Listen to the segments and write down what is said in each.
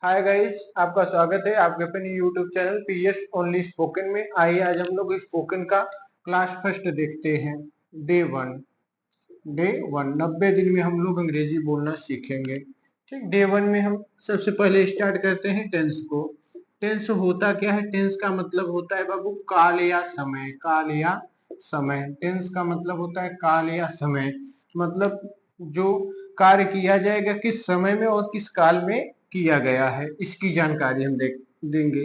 Hi guys, आपका स्वागत है आपके अपने YouTube channel PS only spoken में। आइए आज हम लोग स्पोकन का क्लास फर्स्ट देखते हैं। डे वन 90 दिन में हम लोग अंग्रेजी बोलना सीखेंगे। ठीक, डे वन में हम सबसे पहले स्टार्ट करते हैं टेंस को। टेंस होता क्या है? टेंस का मतलब होता है बाबू काल या समय। काल या समय, टेंस का मतलब होता है काल या समय। मतलब जो कार्य किया जाएगा किस समय में और किस काल में किया गया है, इसकी जानकारी हम देंगे।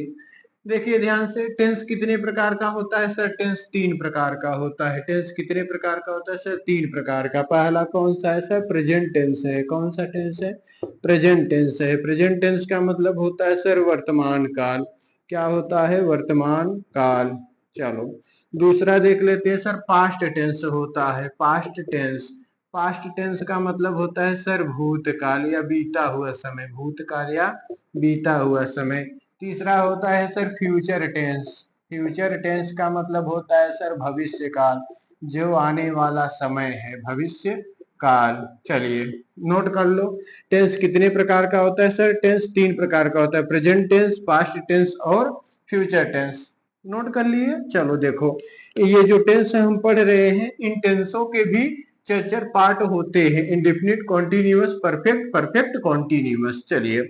देखिए ध्यान से, टेंस कितने प्रकार का होता है सर? टेंस 3 प्रकार का होता है। टेंस कितने प्रकार का होता है सर? 3 प्रकार का। पहला कौन सा है सर? प्रेजेंट टेंस है। कौन सा टेंस है? प्रेजेंट टेंस है। प्रेजेंट टेंस का मतलब होता है सर वर्तमान काल। क्या होता है? वर्तमान काल। चलो दूसरा देख लेते हैं सर, पास्ट टेंस होता है। पास्ट टेंस, पास्ट टेंस का मतलब होता है सर भूतकाल या बीता हुआ समय। भूतकाल या बीता हुआ समय। तीसरा होता है sir future tense. Future tense का मतलब होता है सर भविष्य काल, जो आने वाला समय है, भविष्य काल। चलिए नोट कर लो, टेंस कितने प्रकार का होता है सर? टेंस 3 प्रकार का होता है, प्रेजेंट टेंस, पास्ट टेंस और फ्यूचर टेंस। नोट कर लिए? चलो देखो, ये जो टेंस हम पढ़ रहे हैं, इन टेंसों के भी चार पार्ट होते हैं। Indefinite, continuous, perfect, perfect continuous. चलिए,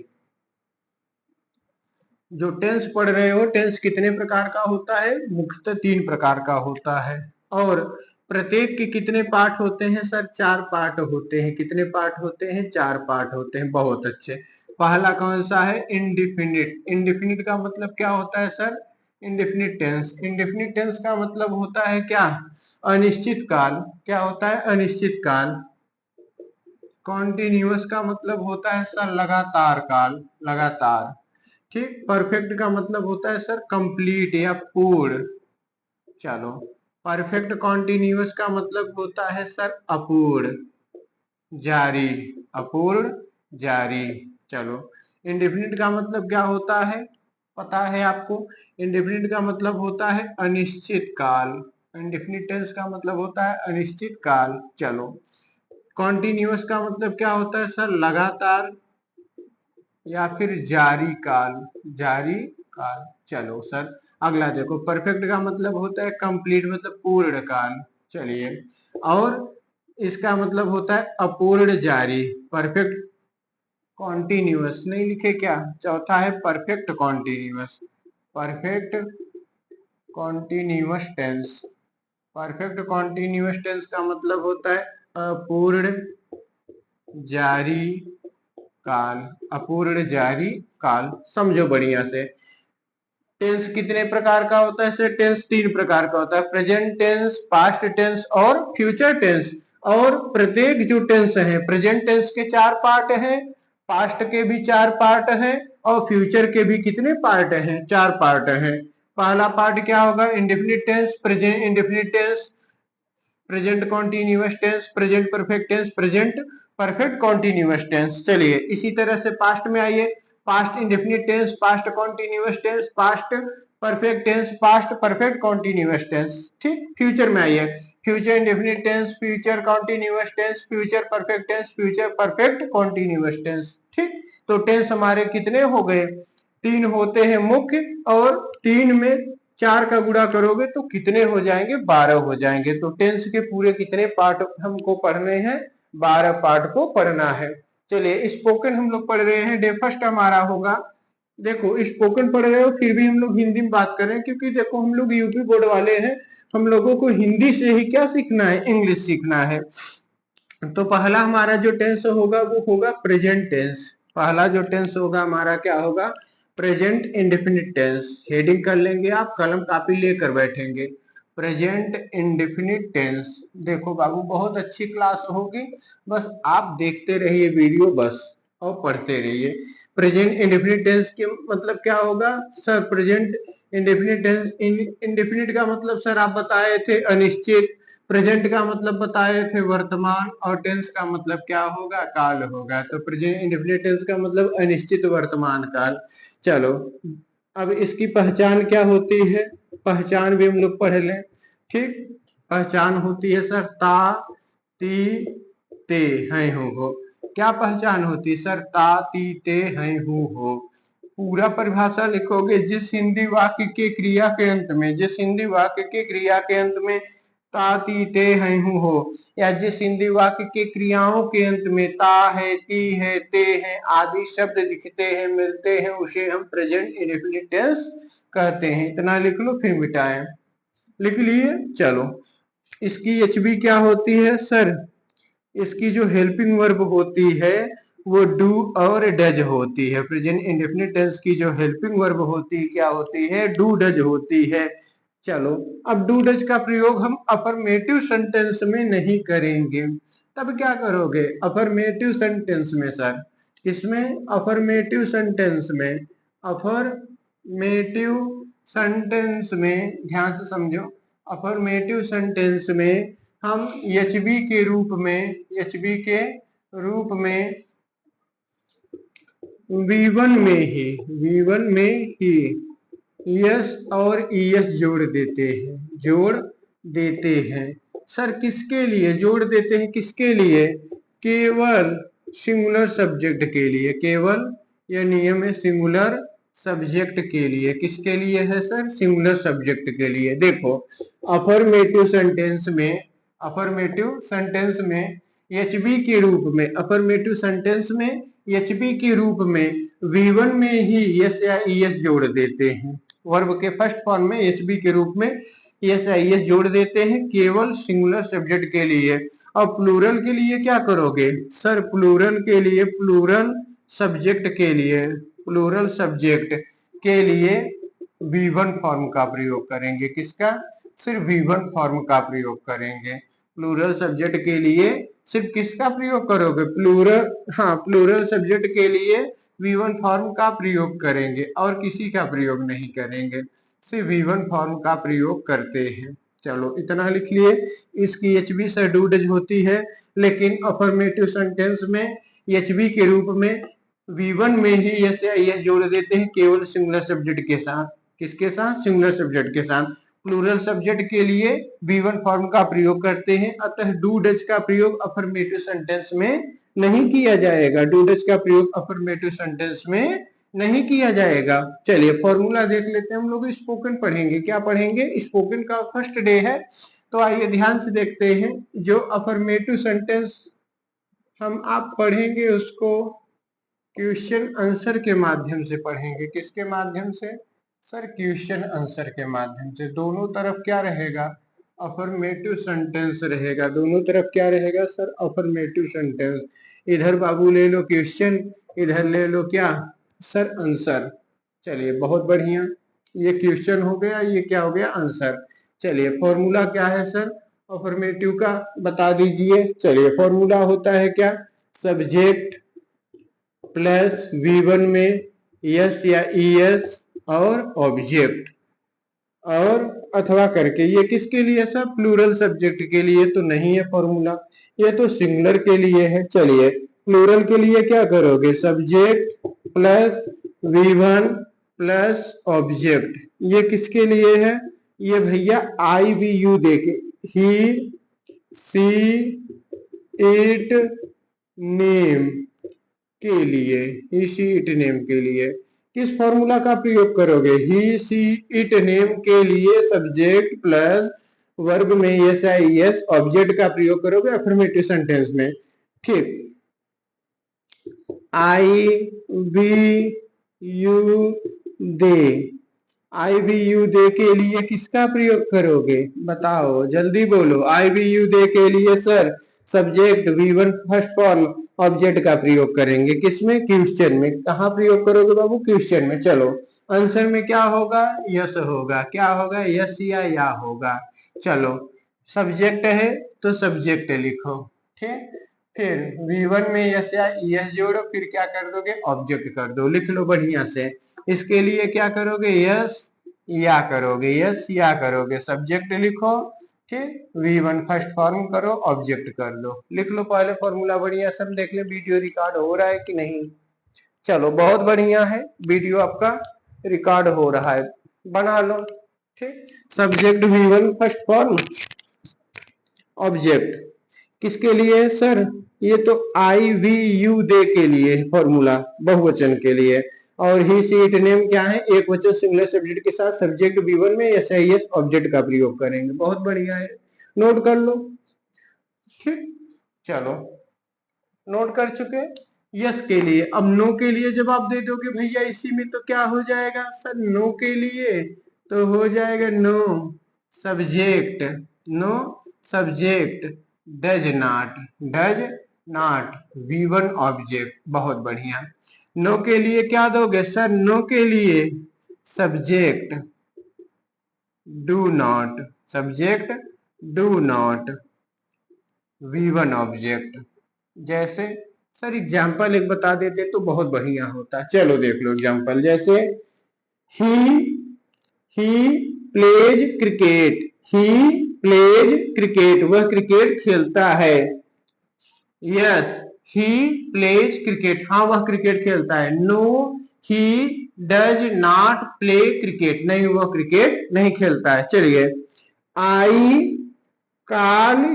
जो टेंस पढ़ रहे हो, टेंस कितने प्रकार का होता है? मुख्यतः 3 प्रकार का होता है। और प्रत्येक के कितने पार्ट होते हैं सर? 4 पार्ट होते हैं। कितने पार्ट होते हैं? 4 पार्ट होते हैं। बहुत अच्छे। पहला कौन सा है? इंडिफिनिट। इंडिफिनिट का मतलब क्या होता है sir? Indefinite tense. Indefinite tense का मतलब होता है क्या? अनिश्चित काल। क्या होता है? अनिश्चित काल। कॉन्टिन्यूअस का मतलब होता है सर लगातार काल, लगातार। ठीक, परफेक्ट का मतलब होता है सर कंप्लीट या पूर्ण। चलो, परफेक्ट कॉन्टिन्यूअस का मतलब होता है सर अपूर्ण, जारी, अपूर्ण, जारी। चलो, इंडेफिनिट का मतलब क्या होता है? पता है आपको? इंडेफिनिट का मतलब होता है अनिश्चित काल। इंडेफिनिट टेंस का मतलब होता है अनिश्चित काल। चलो, कॉन्टिन्यूअस का मतलब क्या होता है सर? लगातार या फिर जारी काल, जारी काल। चलो सर अगला देखो, परफेक्ट का मतलब होता है कंप्लीट, मतलब पूर्ण काल। चलिए, और इसका मतलब होता है अपूर्ण जारी। परफेक्ट कॉन्टिन्यूअस नहीं लिखे क्या? चौथा है perfect continuous. Perfect continuous tense. Perfect continuous tense का मतलब होता है अपूर्ण जारी काल। अपूर्ण जारी काल। समझो बढ़िया से, टेंस कितने प्रकार का होता है सर? टेंस 3 प्रकार का होता है, प्रेजेंट टेंस, पास्ट टेंस और फ्यूचर टेंस। और प्रत्येक जो टेंस है, प्रेजेंट टेंस के 4 पार्ट हैं, पास्ट के भी 4 पार्ट हैं, और फ्यूचर के भी कितने पार्ट हैं? 4 पार्ट हैं। पहला पार्ट क्या होगा? Indefinite tense, present indefinite tense, present continuous tense, present perfect tense, present perfect continuous tense. चलिए इसी तरह से पास्ट में आइए, past indefinite tense, past continuous tense, past perfect tense, past perfect continuous tense. ठीक, फ्यूचर में आइए, future indefinite tense, future continuous tense, future perfect tense, future perfect continuous tense. ठीक, तो टेंस हमारे कितने हो गए? 3 होते हैं मुख्य, और 3 में 4 का गुणा करोगे तो कितने हो जाएंगे? 12 हो जाएंगे। तो टेंस के पूरे कितने पार्ट हमको पढ़ने हैं? 12 पार्ट को पढ़ना है। चलिए, स्पोकन हम लोग पढ़ रहे हैं, डे फर्स्ट हमारा होगा। देखो, स्पोकन पढ़ रहे हो फिर भी हम लोग हिंदी में बात कर रहे हैं, क्योंकि देखो हम लोग यूपी बोर्ड वाले हैं, हम लोगों को हिंदी से ही क्या सीखना है? इंग्लिश सीखना है। तो पहला हमारा जो टेंस होगा वो होगा प्रेजेंट टेंस। पहला जो टेंस होगा हमारा क्या होगा? Present indefinite tense. हेडिंग कर लेंगे, आप कलम कापी लेकर बैठेंगे। Present indefinite tense. देखो बाबू, बहुत अच्छी क्लास होगी, बस आप देखते रहिए वीडियो बस, और पढ़ते रहिए। प्रेजेंट इंडेफिनिट टेंस के मतलब क्या होगा sir? Present indefinite tense, indefinite का मतलब सर आप बताए थे अनिश्चित, प्रेजेंट का मतलब बताए थे वर्तमान, और टेंस का मतलब क्या होगा? काल होगा। तो प्रेजेंट इंडेफिनिट टेंस का मतलब अनिश्चित वर्तमान काल। चलो, अब इसकी पहचान क्या होती है? पहचान भी हम लोग पढ़ लें। ठीक, पहचान होती है सर ता, ती, ते, हैं, हो। क्या पहचान होती है सर? ता, ती, ते, हैं, हो। पूरा परिभाषा लिखोगे, जिस हिंदी वाक्य के क्रिया के अंत में, जिस हिंदी वाक्य के क्रिया के अंत में ता ती ते हैं हूं हो, या जिस हिंदी वाक्य के क्रियाओं के अंत में ता है, ती है, ते है आदि शब्द दिखते हैं, मिलते हैं, उसे हम प्रेजेंट इंडेफिनिट टेंस कहते हैं। इतना लिख लो, फिर मिटाएं। लिख लिए। चलो, इसकी एचबी क्या होती है सर? इसकी जो हेल्पिंग वर्ब होती है वो डू और डज होती है। प्रेजेंट इंडेफिनिट टेंस की जो हेल्पिंग वर्ब होती है क्या होती है? डू डज होती है। चलो, अब डू डज का प्रयोग हम अफर्मेटिव सेंटेंस में नहीं करेंगे, तब क्या करोगे? अफर्मेटिव सेंटेंस में सर, किसमें? अफर्मेटिव सेंटेंस में। अफर्मेटिव सेंटेंस में ध्यान से समझो, अफर्मेटिव सेंटेंस में हम एचबी के रूप में, एचबी के रूप में V1 में ही, V1 में ही यस और ईएस जोड़ देते हैं, जोड़ देते हैं। सर किसके लिए जोड़ देते हैं? किसके लिए? केवल सिंगुलर सब्जेक्ट के लिए, केवल यह नियम है सिंगुलर सब्जेक्ट के लिए। किसके लिए है सर? सिंगुलर सब्जेक्ट के लिए। देखो, अफर्मेटिव सेंटेंस में, अफर्मेटिव सेंटेंस में एचबी के रूप में, अफर्मेटिव सेंटेंस में एचबी के रूप में V1 में ही यस या ईएस जोड़ देते हैं। वर्ब के फर्स्ट फॉर्म में एचबी के रूप में यस या ईएस जोड़ देते हैं केवल सिंगुलर सब्जेक्ट के लिए। अब प्लूरल के लिए क्या करोगे सर? प्लूरल के लिए, प्लूरल सब्जेक्ट के लिए, प्लूरल सब्जेक्ट के लिए V1 फॉर्म का प्रयोग करेंगे। किसका? सिर्फ V1 फॉर्म का प्रयोग करेंगे। प्लूरल सब्जेक्ट के लिए सिर्फ किसका प्रयोग करोगे? प्लूरल, हाँ, प्लूरल सब्जेक्ट के लिए V1 फॉर्म का प्रयोग करेंगे और किसी का प्रयोग नहीं करेंगे, सिर्फ V1 फॉर्म का प्रयोग करते हैं। चलो, इतना लिख लिए। इसकी एचबी सर डू डज होती है, लेकिन अफर्मेटिव सेंटेंस में एचबी के रूप में V1 में ही यस या ईएस जोड़ देते हैं केवल सिंगुलर सब्जेक्ट के साथ। किसके साथ? सिंगुलर सब्जेक्ट के साथ। प्लूरल सब्जेक्ट के लिए V1 फॉर्म का प्रयोग करते हैं, अतः डू डज का प्रयोग अफर्मेटिव सेंटेंस में नहीं किया जाएगा। डू डज का प्रयोग अफर्मेटिव सेंटेंस में नहीं किया जाएगा। चलिए फॉर्मूला देख लेते हैं। हम लोग स्पोकन पढ़ेंगे। क्या पढ़ेंगे? स्पोकन का फर्स्ट डे है, तो आइए ध्यान से देखते हैं। जो अफर्मेटिव सेंटेंस हम आप पढ़ेंगे उसको क्वेश्चन आंसर के माध्यम से पढ़ेंगे। किसके माध्यम से सर? क्वेश्चन आंसर के माध्यम से। दोनों तरफ क्या रहेगा? अफर्मेटिव सेंटेंस रहेगा। दोनों तरफ क्या रहेगा सर? Affirmative sentence. इधर बाबू ले लो क्वेश्चन, इधर ले लो क्या सर? आंसर। चलिए बहुत बढ़िया, ये क्वेश्चन हो गया, ये क्या हो गया? आंसर। चलिए फॉर्मूला क्या है सर अफर्मेटिव का? बता दीजिए। चलिए फॉर्मूला होता है क्या? सब्जेक्ट प्लस V1 में यस या ईएस और ऑब्जेक्ट और अथवा करके। ये किसके लिए सर? प्लूरल सब्जेक्ट के लिए तो नहीं है फॉर्मूला, ये तो सिंगुलर के लिए है। चलिए प्लूरल के लिए क्या करोगे? Subject plus V1 plus object. ये किसके लिए है? ये भैया IVU देके, ही सी इट नेम के लिए, ही सी इट नेम के लिए। किस फॉर्मूला का प्रयोग करोगे? ही सी इट नेम के लिए सब्जेक्ट प्लस वर्ब में यस या ईएस ऑब्जेक्ट का प्रयोग करोगे अफर्मेटिव सेंटेंस में। ठीक, IVU दे, IVU दे के लिए किसका प्रयोग करोगे? बताओ जल्दी बोलो। IVU दे के लिए sir subject V1 first form object का प्रयोग करेंगे। किसमें? क्वेश्चन में। कहाँ प्रयोग करोगे बाबू? क्वेश्चन में। चलो आंसर में क्या होगा? यस होगा। क्या होगा? यस या होगा। चलो सब्जेक्ट है तो सब्जेक्ट लिखो। ठीक, फिर V1 में यस या ईएस जोड़ो, फिर क्या कर दोगे? ऑब्जेक्ट कर दो। लिख लो बढ़िया से। इसके लिए क्या करोगे? यस या करोगे, यस या करोगे, सब्जेक्ट लिखो, ठीक, V1 फर्स्ट फॉर्म करो, ऑब्जेक्ट कर दो। लिख लो पहले फॉर्मूला बढ़िया। सब देख ले वीडियो रिकॉर्ड हो रहा है कि नहीं। चलो बहुत बढ़िया है, वीडियो आपका रिकॉर्ड हो रहा है, बना लो। ठीक, subject V1 first form object किसके लिए है सर? ये तो IVU दे के लिए फॉर्मूला, बहुवचन के लिए। और ही सी इट नेम क्या है, एक वचन सिंगुलर सब्जेक्ट के साथ सब्जेक्ट V1 में SIS ऑब्जेक्ट का प्रयोग करेंगे। बहुत बढ़िया है, नोट कर लो। ठीक, चलो नोट कर चुके। यस के लिए, अब नो के लिए जब आप दे दोगे भैया इसी में तो क्या हो जाएगा सर, नो के लिए तो हो जाएगा no subject, no subject does not V1 object. बहुत बढ़िया। नो के लिए क्या दोगे सर, नो के लिए subject do not V1 object. जैसे सर एग्जाम्पल एक बता देते तो बहुत बढ़िया होता। चलो देख लो एग्जाम्पल, जैसे ही प्लेज क्रिकेट, वह क्रिकेट खेलता है। यस, ही प्लेज क्रिकेट, हाँ वह क्रिकेट खेलता है। No he does not play cricket, नहीं वह क्रिकेट नहीं खेलता है। चलिए, आई कॉल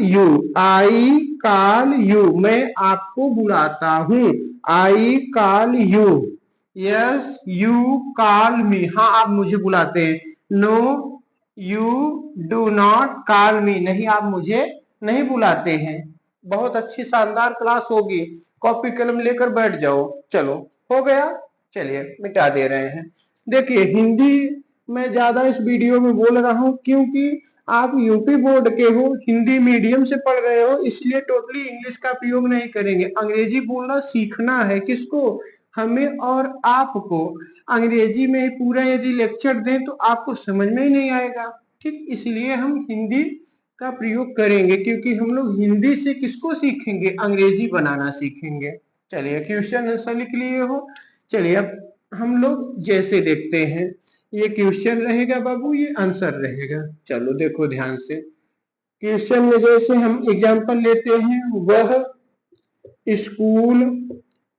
यू, मैं आपको बुलाता हूँ। I call you. Yes, you call me, हाँ आप मुझे बुलाते हैं। No you do not call me, नहीं आप मुझे नहीं बुलाते हैं। बहुत अच्छी शानदार क्लास होगी, कॉपी कलम लेकर बैठ जाओ। चलो हो गया, चलिए मिटा दे रहे हैं। देखिए हिंदी मैं ज्यादा इस वीडियो में बोल रहा हूं क्योंकि आप यूपी बोर्ड के हो, हिंदी मीडियम से पढ़ रहे हो, इसलिए टोटली इंग्लिश का प्रयोग नहीं करेंगे। अंग्रेजी बोलना सीखना है, किसको, हमें और आपको। अंग्रेजी में पूरा यदि लेक्चर दें तो आपको समझ में ही नहीं आएगा। ठीक, इसलिए हम हिंदी का प्रयोग करेंगे, क्योंकि हम लोग हिंदी से किसको सीखेंगे, अंग्रेजी बनाना सीखेंगे। चलिए क्वेश्चन आंसर लिख लिए हो। चलिए अब हम लोग जैसे देखते हैं, ये क्वेश्चन रहेगा बाबू, ये आंसर रहेगा। चलो देखो ध्यान से, क्वेश्चन में जैसे हम एग्जांपल लेते हैं, वह स्कूल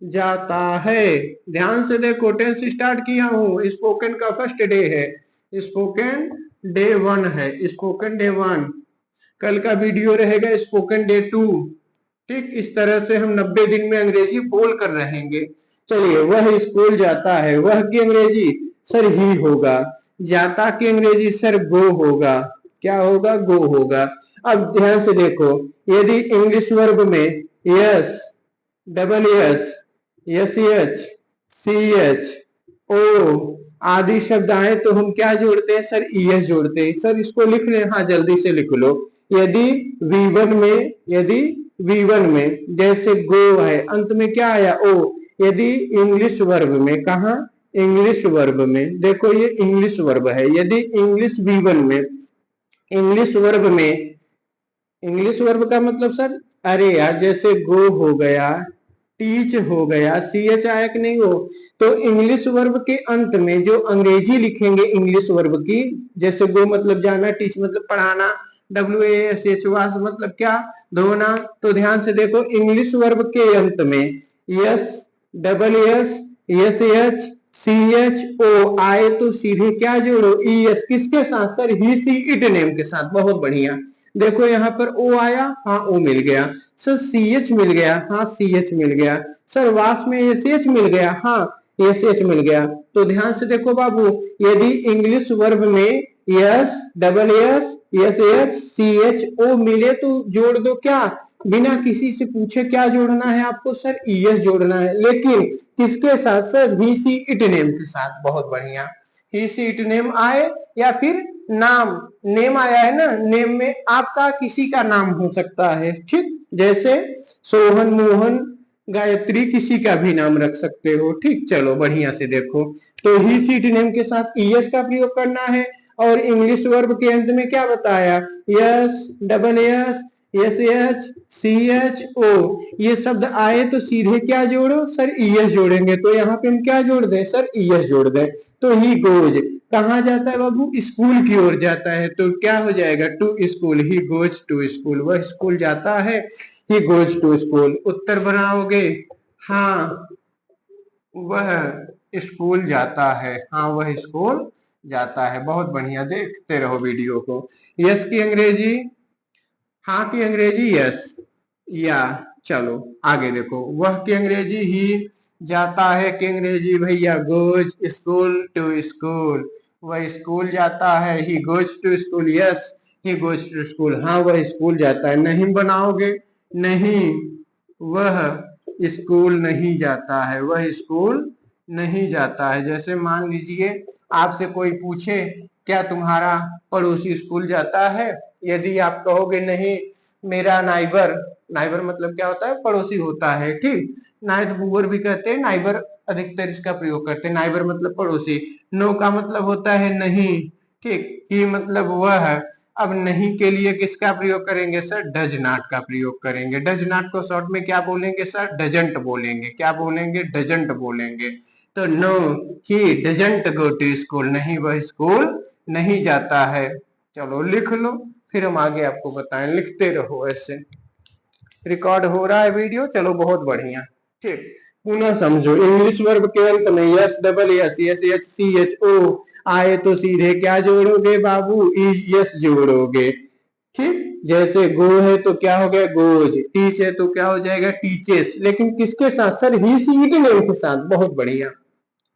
जाता है। ध्यान से देखो, टेंस स्टार्ट किया हूँ, स्पोकन का फर्स्ट डे है, स्पोकन डे 1 है, स्पोकन डे 1। कल का वीडियो रहेगा स्पोकन डे 2। ठीक, इस तरह से हम 90 दिन में अंग्रेजी बोल कर रहेंगे। चलिए, वह स्कूल जाता है, वह की अंग्रेजी सर ही होगा, जाता की अंग्रेजी सर गो होगा। क्या होगा, गो होगा। अब ध्यान से देखो, यदि इंग्लिश वर्ब में yes, double S H, C H, O आदि शब्द आए तो हम क्या जोड़ते हैं सर, ईएस जोड़ते हैं। सर इसको लिख लें, हाँ जल्दी से लिख लो। यदि V1 में जैसे गो है, अंत में क्या आया, ओ। यदि इंग्लिश वर्ब में, कहा इंग्लिश वर्ब में, देखो ये इंग्लिश वर्ब है, यदि इंग्लिश V1 में, इंग्लिश वर्ब का मतलब सर, अरे यार जैसे गो हो गया, टीच हो गया, सी एच आया कि नहीं हो, तो इंग्लिश वर्ब के अंत में जो अंग्रेजी लिखेंगे इंग्लिश वर्ब की, जैसे गो मतलब जाना, टीच मतलब पढ़ाना, WASH वास मतलब क्या, धोना। तो ध्यान से देखो, इंग्लिश वर्ब के अंत में yes, double S H, C H, O आए तो सीधे क्या जोड़ो, ES, किसके साथ sir, he she it name के साथ। बहुत बढ़िया, देखो यहाँ पर ओ आया, हाँ ओ मिल गया। सर CH मिल गया, हाँ CH मिल गया। सर वास में SH मिल गया, हाँ SH मिल गया। तो ध्यान से देखो बाबू, यदि इंग्लिश वर्ब में yes, double S H, CH, ओ मिले तो जोड़ दो क्या, बिना किसी से पूछे क्या जोड़ना है आपको सर, ES जोड़ना है। लेकिन किसके साथ sir, he she it name के साथ। बहुत बढ़िया, ही सी इट नेम आए या फिर नाम, नेम आया है ना, नेम में आपका किसी का नाम हो सकता है। ठीक, जैसे सोहन, मोहन, गायत्री, किसी का भी नाम रख सकते हो। ठीक, चलो बढ़िया से देखो, तो ही सी इट नेम के साथ ES का प्रयोग करना है। और इंग्लिश वर्ब के अंत में क्या बताया, यस, डबल एस, CH, ओ, ये शब्द आए तो सीधे क्या जोड़ो सर, ES जोड़ेंगे। तो यहाँ पे हम क्या जोड़ दें सर, ES जोड़ दें। तो ही गोज कहाँ जाता है बाबू, स्कूल की ओर जाता है, तो क्या हो जाएगा, to school, he goes to school, वह स्कूल जाता है, ही गोज टू स्कूल। उत्तर बनाओगे, हाँ वह स्कूल जाता है, हाँ वह स्कूल जाता है। बहुत बढ़िया, देखते रहो वीडियो को। यस की अंग्रेजी, हाँ की अंग्रेजी यस, या चलो आगे देखो, वह की अंग्रेजी ही, जाता है कि अंग्रेजी भैया गोज स्कूल टू स्कूल, वह स्कूल जाता है, he goes to school, yes he goes to school, हाँ वह स्कूल जाता है। नहीं बनाओगे, नहीं, वह स्कूल नहीं जाता है, वह स्कूल नहीं जाता है। जैसे मान लीजिए आपसे कोई पूछे क्या तुम्हारा पड़ोसी स्कूल जाता है, यदि आप कहोगे नहीं मेरा नाइबर, नाइबर मतलब क्या होता है, पड़ोसी होता है, ठीक, नाइबर भी कहते हैं, नाइबर अधिकतर इसका प्रयोग करते हैं, नाइबर मतलब पड़ोसी। नो का मतलब होता है नहीं, ठीक, ही मतलब वह है। अब नहीं के लिए किसका प्रयोग करेंगे सर, डज नॉट का प्रयोग करेंगे। डज नॉट को शॉर्ट में क्या बोलेंगे सर, डजंट बोलेंगे। क्या बोलेंगे, डजंट बोलेंगे। तो no he doesn't go to school, नहीं वह स्कूल नहीं जाता है। चलो लिख लो, फिर हम आगे आपको बताएं, लिखते रहो ऐसे। रिकॉर्ड हो रहा है वीडियो, चलो बहुत बढ़िया, ठीक। पुनः समझो, इंग्लिश वर्ब के अंत में yes double S S H C H O आए तो सीधे क्या जोड़ोगे बाबू, यस जोड़ोगे, ठीक। जैसे गो है तो क्या हो गया गोज, टीच है तो क्या हो जाएगा टीचेस, लेकिन किसके साथ sir, he she it name के साथ। बहुत बढ़िया,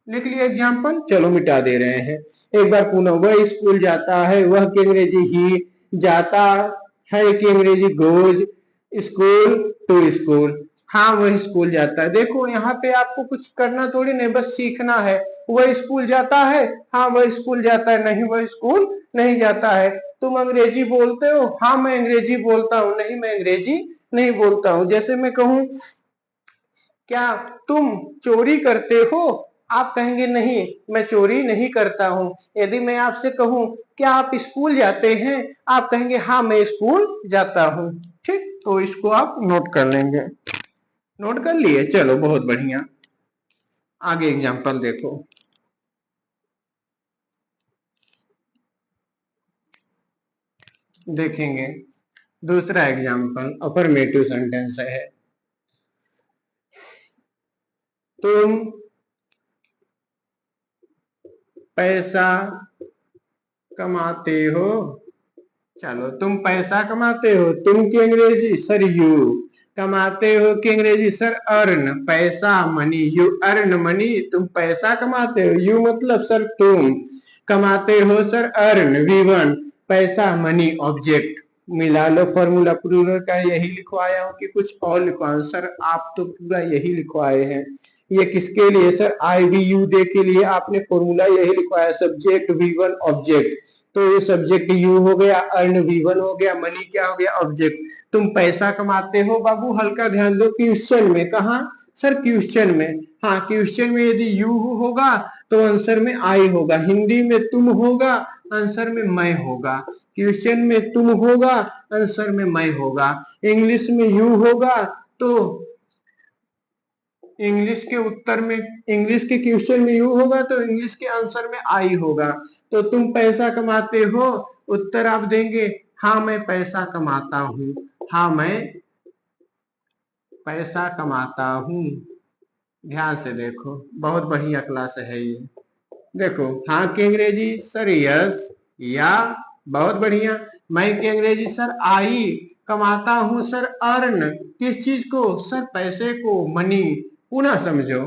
लिख लिया एग्जाम्पल, चलो मिटा दे रहे हैं एक बार पुनः। वह स्कूल जाता है, वह की अंग्रेजी ही, जाता है की अंग्रेजी गोज, स्कूल टू स्कूल, हाँ वह स्कूल जाता है। देखो यहाँ पे आपको कुछ करना थोड़ी नहीं, बस सीखना है। वह स्कूल जाता है, हाँ वह स्कूल जाता है, नहीं वह स्कूल नहीं जाता है। तुम अंग्रेजी बोलते हो, हाँ मैं अंग्रेजी बोलता हूँ, नहीं मैं अंग्रेजी नहीं बोलता हूँ। जैसे मैं कहूँ क्या तुम चोरी करते हो, आप कहेंगे नहीं मैं चोरी नहीं करता हूँ। यदि मैं आपसे कहूँ क्या आप स्कूल जाते हैं, आप कहेंगे हाँ मैं स्कूल जाता हूँ, ठीक। तो इसको आप नोट कर लेंगे, नोट कर लिए, चलो बहुत बढ़िया। आगे एग्जांपल देखो, देखेंगे दूसरा एग्जांपल, अफर्मेटिव सेंटेंस है। तुम पैसा कमाते हो, चलो तुम पैसा कमाते हो, तुम की अंग्रेजी सर यू, कमाते हो की अंग्रेजी सर अर्न, पैसा मनी, यू अर्न मनी, तुम पैसा कमाते हो, यू मतलब सर तुम, कमाते हो सर अर्न V1, पैसा मनी ऑब्जेक्ट। मिला लो फॉर्मूला, प्लूरल का यही लिखवाया हूँ कि कुछ और लिखवाया, सर आप तो पूरा यही लिखवाए हैं। ये किसके लिए sir, I we you they के लिए आपने फॉर्मूला यही लिखवाया, सब्जेक्ट V1 ऑब्जेक्ट। तो ये सब्जेक्ट यू हो गया, अर्न V1 हो गया, मनी क्या हो गया ऑब्जेक्ट। तुम पैसा कमाते हो बाबू, हल्का ध्यान दो क्वेश्चन में, कहा सर क्वेश्चन में, हाँ क्वेश्चन में यदि यू होगा तो आंसर में आई होगा, हिंदी में तुम होगा आंसर में मैं होगा, क्वेश्चन में तुम होगा आंसर में मैं होगा, इंग्लिश में यू होगा तो इंग्लिश के उत्तर में, इंग्लिश के क्वेश्चन में यू होगा तो इंग्लिश के आंसर में आई होगा। तो तुम पैसा कमाते हो, उत्तर आप देंगे हाँ मैं पैसा कमाता हूँ, हाँ मैं पैसा कमाता हूँ। ध्यान से देखो, बहुत बढ़िया क्लास है ये। देखो हाँ की अंग्रेजी सर यस या, बहुत बढ़िया। मैं की अंग्रेजी सर आई, कमाता हूं सर अर्न, किस चीज को सर, पैसे को, मनी। पुनः समझो,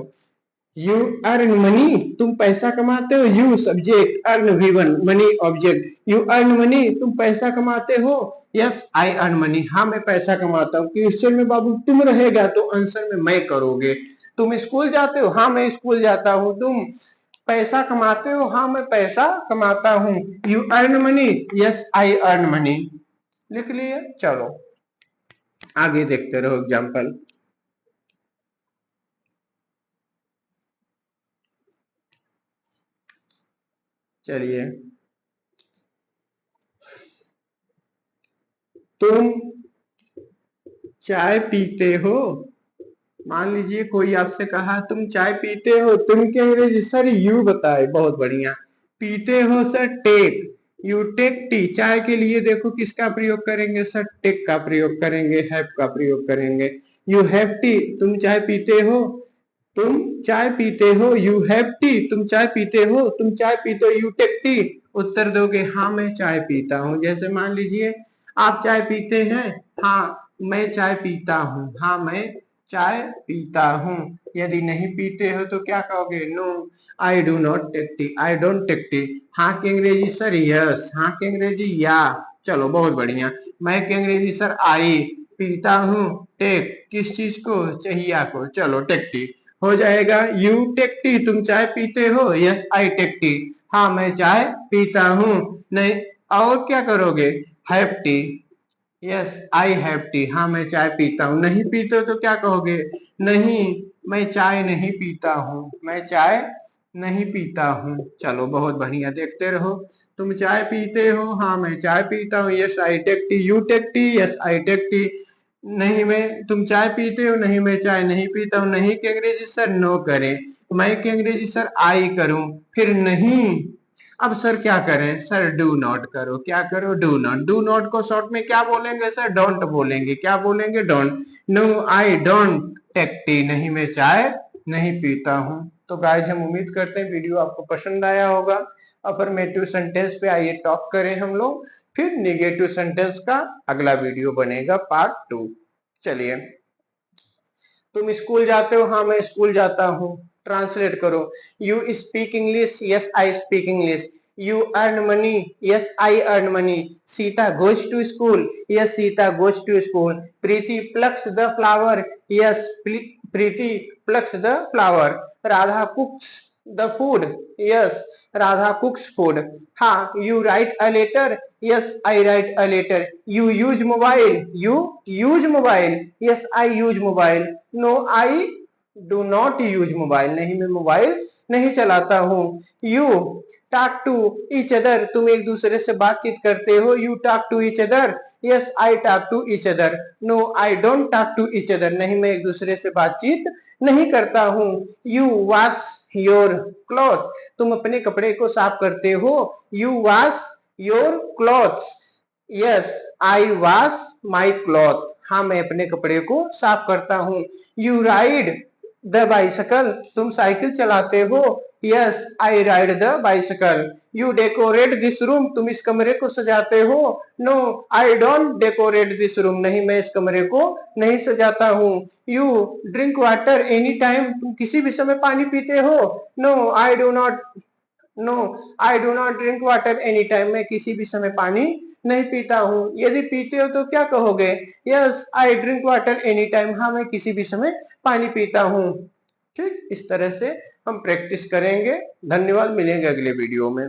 यू अर्न मनी, तुम पैसा कमाते हो, you subject, earn V1 money object, you earn money तुम पैसा कमाते हो, यस आई अर्न मनी, हाँ मैं पैसा कमाता हूँ। क्वेश्चन में बाबू तुम रहेगा तो आंसर में मैं करोगे। तुम स्कूल जाते हो, हाँ मैं स्कूल जाता हूँ। तुम पैसा कमाते हो, हाँ मैं पैसा कमाता हूँ। You earn money, yes I earn money. लिख लिए, चलो आगे देखते रहो एग्जाम्पल। चलिए, तुम चाय पीते हो, मान लीजिए कोई आपसे कहा तुम चाय पीते हो, तुम क्या अंग्रेजी सर यू बताए, बहुत बढ़िया। पीते हो sir take, you take tea, चाय के लिए देखो किसका प्रयोग करेंगे सर, टेक का प्रयोग करेंगे, हैव का प्रयोग करेंगे। यू हैव टी, तुम चाय पीते हो, तुम चाय पीते हो, यू हैव टी, तुम चाय पीते हो, तुम चाय पीते हो, यू टेक टी। उत्तर दोगे हाँ मैं चाय पीता हूँ। जैसे मान लीजिए आप चाय पीते हैं, हाँ मैं चाय पीता हूँ, हाँ मैं चाय पीता हूँ। यदि नहीं पीते हो तो क्या कहोगे? No I do not take tea, I don't take tea. हाँ की अंग्रेजी सर यस, हाँ की अंग्रेजी या। चलो बहुत बढ़िया। मैं की अंग्रेजी सर आई। पीता हूँ टेक किस चीज को? चाहिया को। चलो टेक टी हो जाएगा। यू टेक टी, तुम चाय पीते हो? यस आई टेक टी, हाँ मैं चाय पीता हूँ। नहीं और क्या करोगे? Have T, yes I have T, हाँ मैं चाय पीता हूँ। नहीं पीते हो तो क्या कहोगे? नहीं मैं चाय नहीं पीता हूँ, मैं चाय नहीं पीता हूँ। चलो बहुत बढ़िया, देखते रहो। तुम चाय पीते हो? हाँ मैं चाय पीता हूँ। Yes I take tea, you take tea, yes I take tea. नहीं मैं, तुम चाय पीते हो? नहीं मैं चाय नहीं पीता हूँ। नहीं की अंग्रेजी सर नो करें, मैं की अंग्रेजी सर आई करूं, फिर नहीं। अब सर क्या करें? सर डू नॉट करो। क्या करो? Do not. डू नॉट को शॉर्ट में क्या बोलेंगे सर? डोंट बोलेंगे। क्या बोलेंगे? Don't. No I don't take tea, नहीं मैं चाय नहीं पीता हूँ। तो गाइस हम उम्मीद करते हैं वीडियो आपको पसंद आया होगा। अफर्मेटिव सेंटेंस पे आइए टॉक करें हम लोग, फिर निगेटिव सेंटेंस का अगला वीडियो बनेगा पार्ट 2। चलिए। तुम स्कूल जाते हो? हाँ मैं स्कूल जाता हूँ। ट्रांसलेट करो। You speak English? Yes I speak English. You earn money? Yes I earn money. Sita goes to school? Yes Sita goes to school. Preeti plucks the flower? Yes Preeti plucks the flower. Radha cooks the food? Yes Radha cooks food. हाँ you write a letter? Yes I write a letter. You use mobile? You use mobile? Yes I use mobile. No I do not use mobile, नहीं मैं mobile नहीं चलाता हूँ। You talk to each other? तुम एक दूसरे से बातचीत करते हो? You talk to each other? Yes I talk to each other. No I don't talk to each other, नहीं मैं एक दूसरे से बातचीत नहीं करता हूँ। You wash your cloth? तुम अपने कपड़े को साफ करते हो? You wash your clothes? Yes I wash my cloth, हाँ मैं अपने कपड़े को साफ करता हूँ। You ride the bicycle? तुम साइकिल चलाते हो? Yes I ride the bicycle. You decorate this room? तुम इस कमरे को सजाते हो? No I don't decorate this room, नहीं मैं इस कमरे को नहीं सजाता हूँ। You drink water any time? तुम किसी भी समय पानी पीते हो? No I do not, no I do not drink water any time, मैं किसी भी समय पानी नहीं पीता हूँ। यदि पीते हो तो क्या कहोगे? Yes I drink water any time, हाँ मैं किसी भी समय पानी पीता हूँ। ठीक इस तरह से हम प्रैक्टिस करेंगे। धन्यवाद, मिलेंगे अगले वीडियो में।